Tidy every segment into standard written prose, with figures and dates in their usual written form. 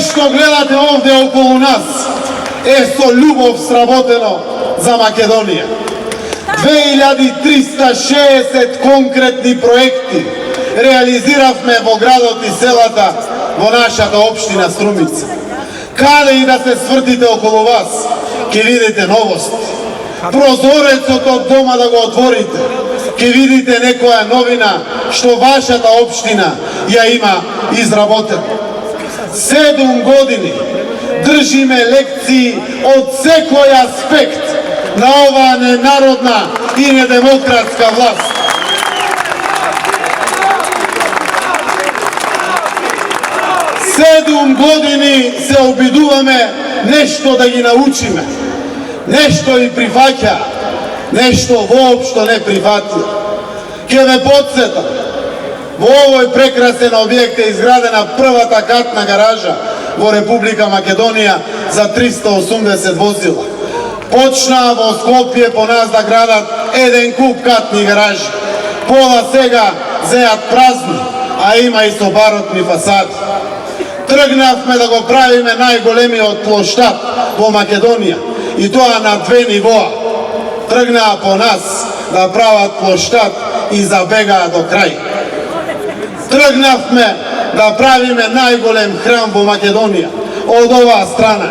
što gledate ovdje okolo nas je so ljubov sraботено za Makedonija. 2360 konkretni projekti realiziravме во градот и селата во нашата општина Струмица. Каде и да се свртите околу вас, ќе видите новост. Прозорецот од дома да го отворите, ќе видите некоја новина што вашата општина ја има изработена. 7 години држиме лекции од секој аспект на оваа ненародна и недемократска власт. Седум години се обидуваме нешто да ги научиме. Нешто и прифаќа, нешто воопшто не прифатија. Ке ве подсетам, во овој прекрасен објект е изградена првата катна гаража во Република Македонија за 380 возила. Почнаа во Скопје по нас да градат еден куп катни гаражи. Пола сега зеат празни, а има и со баротни фасади. Тргнавме да го правиме најголемиот плоштад во Македонија, и тоа на 2 нивоа. Тргнаа по нас да прават плоштад и забегаа до крај. Тргнавме да правиме најголем храм во Македонија. Од оваа страна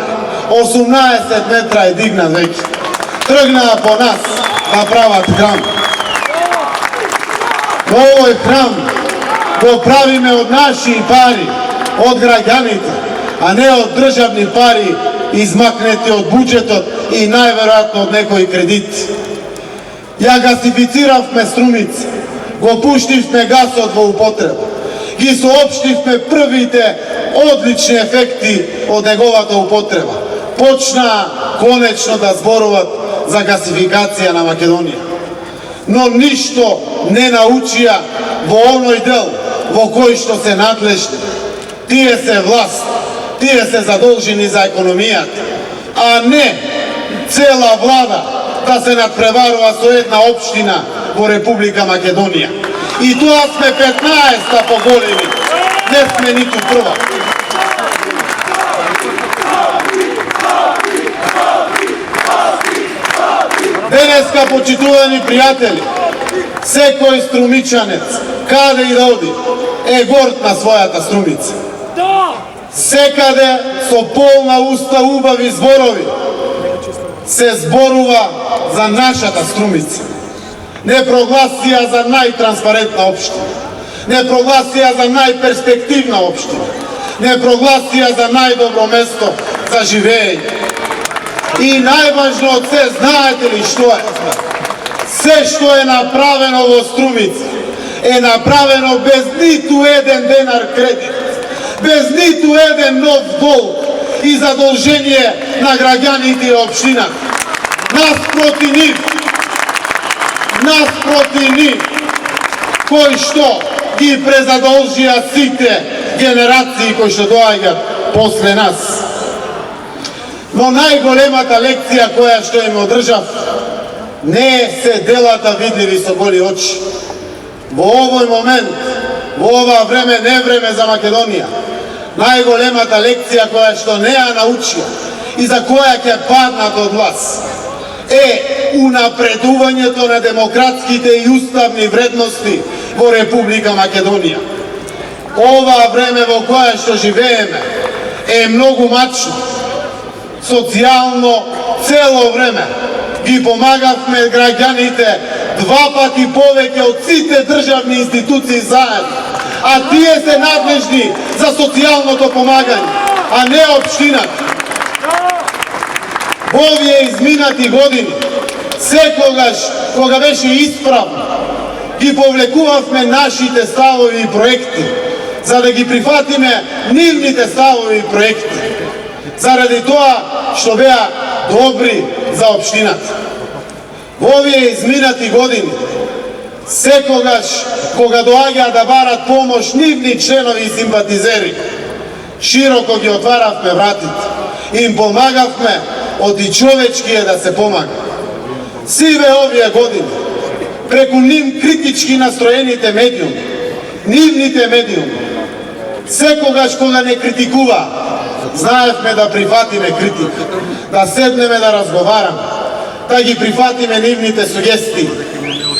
18 метра е дигнат веќе. Тргнаа по нас да прават храм. Овој храм го правиме од наши пари, од граѓаните, а не од државни пари измакнети од буџетот и најверојатно од некој кредит. Ја гасифициравме Струмица, го пуштивме гасот во употреба, ги соопштивме првите одлични ефекти од неговата употреба. Почнаа конечно да зборуват за гасификација на Македонија. Но ништо не научија во оној дел во кој што се надлежни. Тие се власт, тие се задолжени за економијата, а не цела влада да се надпреварува со една општина во Република Македонија. И тоа сме 15-та по големи, не сме ниту прва. Денеска, почитувани пријатели, секој струмичанец, каде и да оди, е горд на својата Струмица. Секаде со полна уста убави зборови се зборува за нашата Струмица. Не прогласија за најтранспарентна општина, не прогласија за најперспективна општина, не прогласија за најдобро место за живење. И најважно од се, знаете ли што е? Се што е направено во Струмица е направено без ниту еден денар кредит, без ниту еден нов долг и задолжение на граѓаните и општината. Наспроти нив, кои што ги презадолжија сите генерации кои што доаѓаат после нас. Но најголемата лекција која што им одржав не се делата видливи со голи очи. Во овој момент, во ова време, не време за Македонија, најголемата лекција која што не ја научија и за која ќе паднат од власт е унапредувањето на демократските и уставни вредности во Република Македонија. Ова време во која што живееме е многу мачно. Социјално цело време ги помагавме граѓаните 2 пати повеќе од сите државни институции заедно, а тие се надлежни за социјалното помагање, а не општината. Во овие изминати години, секогаш кога беше исправно, ги повлекувавме нашите ставови и проекти, за да ги прифатиме нивните ставови и проекти, заради тоа што беа добри за општината. Во овие изминати години, секогаш кога доаѓаа да барат помош нивни членови и симпатизери, широко ги отваравме вратите, им помагавме, од и човечки е да се помага. Сиве овие години, преку нив критички настроените медиуми, нивните медиуми, секогаш кога не критикува, знаевме да прифатиме критика, да седнеме да разговараме, да ги прифатиме нивните сугестии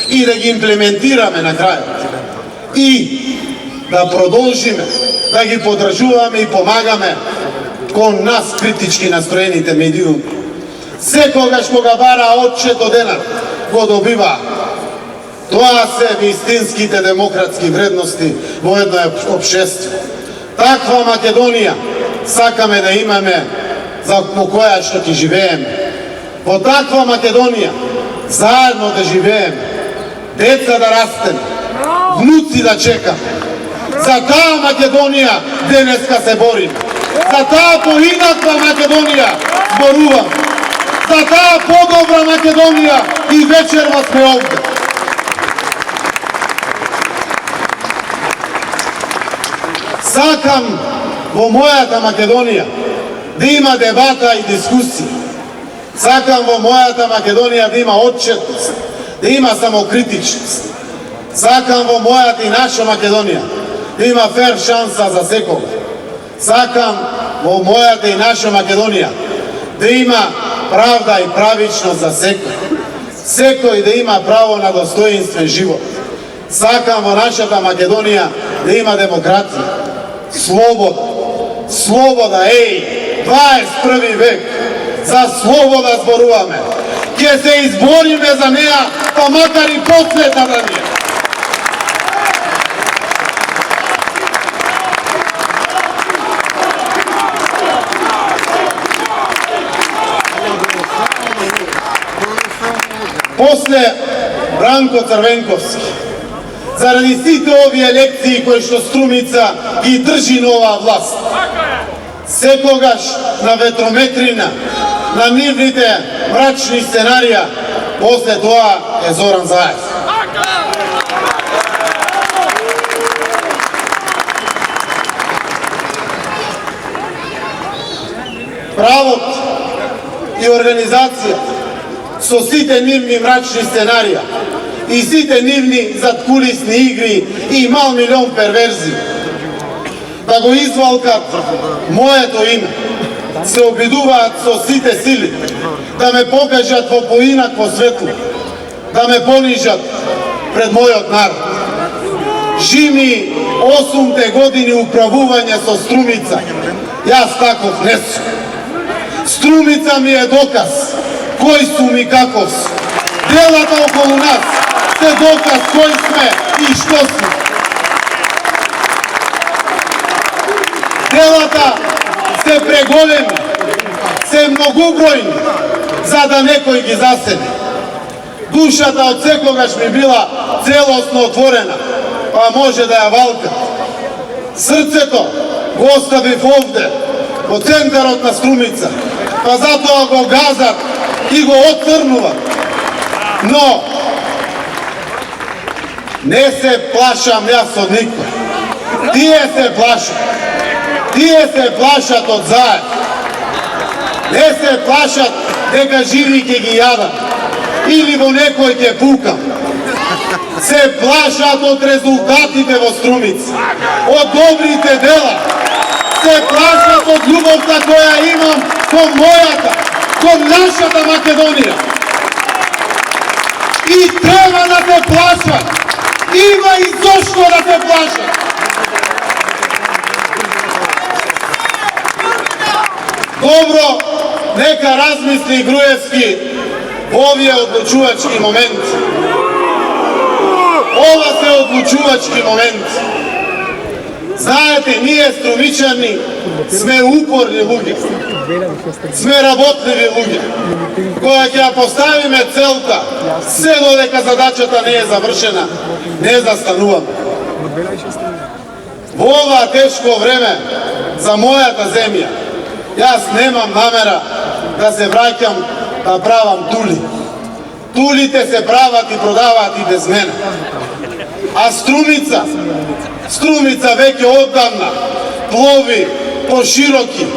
и да ги имплементираме на крајот. И да продолжиме да ги подржуваме и помагаме кон нас критички настроените медиуми. Секогаш кога бара отчет од денар, го добива. Тоа се вистинските демократски вредности во едно општество. Таква Македонија сакаме да имаме во која што ќе живееме. Во таква Македонија заедно да живееме, деца да растеме, внуци да чекаме. За таа Македонија денеска се бориме. За таа поинаква Македонија зборуваме. За таа подобра Македонија и вечерва сме овде. Сакам во мојата Македонија да има дебата и дискусија. Сакам во мојата Македонија да има отчетност, да има самокритичност. Сакам во мојата и наша Македонија да има фер шанса за секого. Сакам во мојата и наша Македонија да има правда и правичност за секој. Секој да има право на достоинствен живот. Сакам во нашата Македонија да има демократија, слобода. Слобода, 21 век, за слобода зборуваме. Ќе се избориме за неа, па макар и последна да ни е. После Бранко Црвенковски, заради сите овие лекции кои што Струмица ги држи на оваа власт, секогаш на ветрометрина, на нивните мрачни сценарија, после тоа е Зоран Заев. Правот и организацијата со сите нивни мрачни сценарија и сите нивни задкулисни игри и мал милион перверзии да го извалкат моето име, се обидуваат со сите сили да ме покажат во поинакво светло, да ме понижат пред мојот народ. Жими 8-те години управување со Струмица, јас таков не сум. Струмица ми е доказ кој сум и каков сум. Делата околу нас се доказ кој сме и што сме. Делата се преголеми, се многубројни, за да некој ги заседи. Душата од секогаш ми била целосно отворена, па може да ја валкат. Срцето го оставив овде, во центарот на Струмица, па затоа го газат и го отцрнуват. Но не се плашам јас од никој. Тие се плашат. Тие се плашат од Заев. Не се плашат дека живи ќе ги јадам или во некој ќе пукам. Се плашат од резултатите во Струмица, од добрите дела. Се плашат од љубовта која имам кон мојата, кон нашата Македонија. И треба да се плашат. Има и зошто да се плашат. Добро, нека размисли Груевски во овие одлучувачки моменти. Ова се одлучувачки моменти. Знаете, ние струмичани сме упорни луѓе. Сме работливи луѓе. Кога ќе ја поставиме целта, се додека задачата не е завршена, не застануваме. Во ова тешко време за мојата земја, јас немам намера да се враќам да правам тули. Тулите се прават и продаваат и без мене. А Струмица веќе оддавна плови по широки,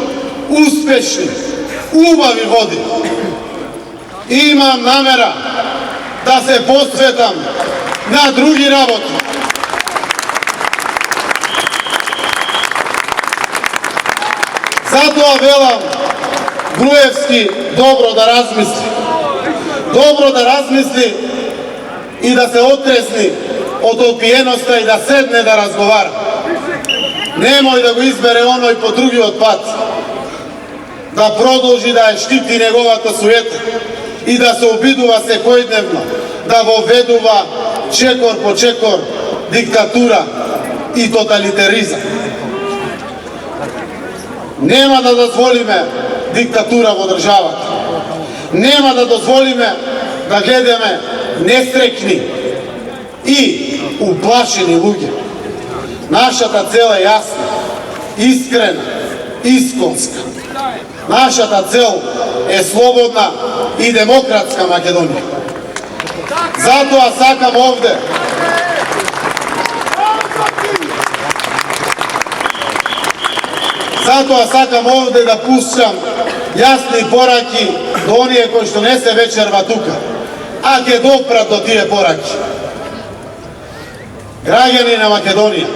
успешни, убави води. Имам намера да се посветам на други работи. Zato velam Gruevski dobro da razmisli. Dobro da razmisli i da se otresni od opijenosti i da sedne da razgovara. Nemoj da go izbere ono i po drugi otpad. Da produži da je štiti njegovata sujeta i da se obiduva sekojdnevno, da go veduva čekor po čekor diktatura i totalitarizam. Nema da dozvolime diktatura održavati. Nema da dozvolime da gledame nestrekni i uplašeni luge. Naša ta cela je jasna, iskrena, iskonska. Naša ta cel je slobodna i demokratska Makedonija. Zato ja sakam ovde da pušćam jasni poraki do onije koji što nese večer vatuka, a ke doprat do tije poraki. Građani na Makedonija,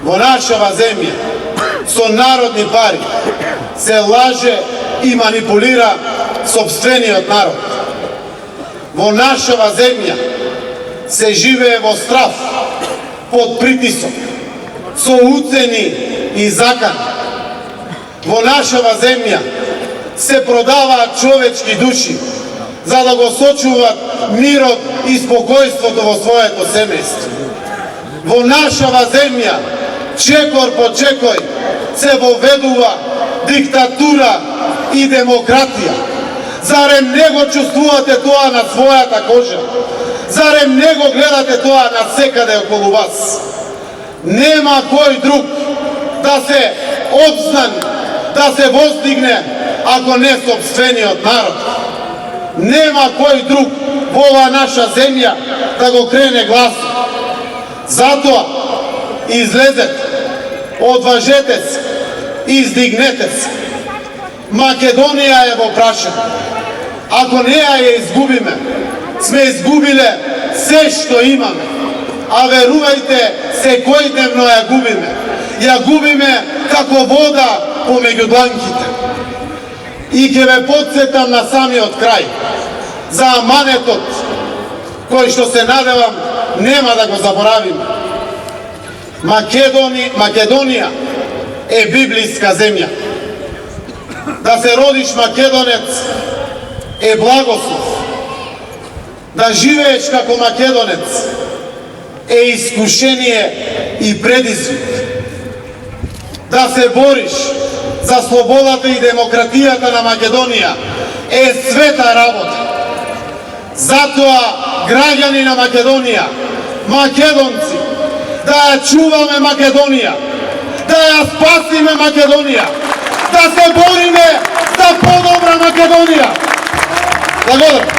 vo našava zemlja, so narodni pari, se laže i manipulira sopstveni od narod. Vo našava zemlja se žive vo straf, pod pritisom, so uceni i zakani. Vo našava zemlja se prodava čovečki duši, za da go sočuva mirot i spokojstvo vo svojeto semejstvo. Vo našava zemlja, čekor po čekoj, se voveduva diktatura i demokratija. Zarem nego čustvujete toa na svojata koža? Zarem nego gledate toa na sekade okolo vas? Nema koji drug da se obznani, da se vozdigne ako ne sopstveni od naroda. Nema koji drug ova naša zemlja da go krene glasom. Zato izlezete, odvažete se, izdignete se. Makedonija je voprašena. Ako ne je izgubime, sme izgubile sve što imame. A verujte, sekojdnevno ja gubime. Ja gubime kako voda pomeđu dlankite. I ke me podsjetam na sami od kraj. Za amanetot koji što se nadevam nema da go zaboravim. Makedonija je biblijska zemlja. Da se rodiš Makedonec je blagoslov. Da živeš kako Makedonec je iskušenje i predizvuk. Da se boriš za slobodata i demokratijata na Makedonija je sveta rabota. Zato građani na Makedonija, Makedonci, da ja čuvame Makedonija, da ja spasime Makedonija, da se borime za podobra Makedonija. Благодаря.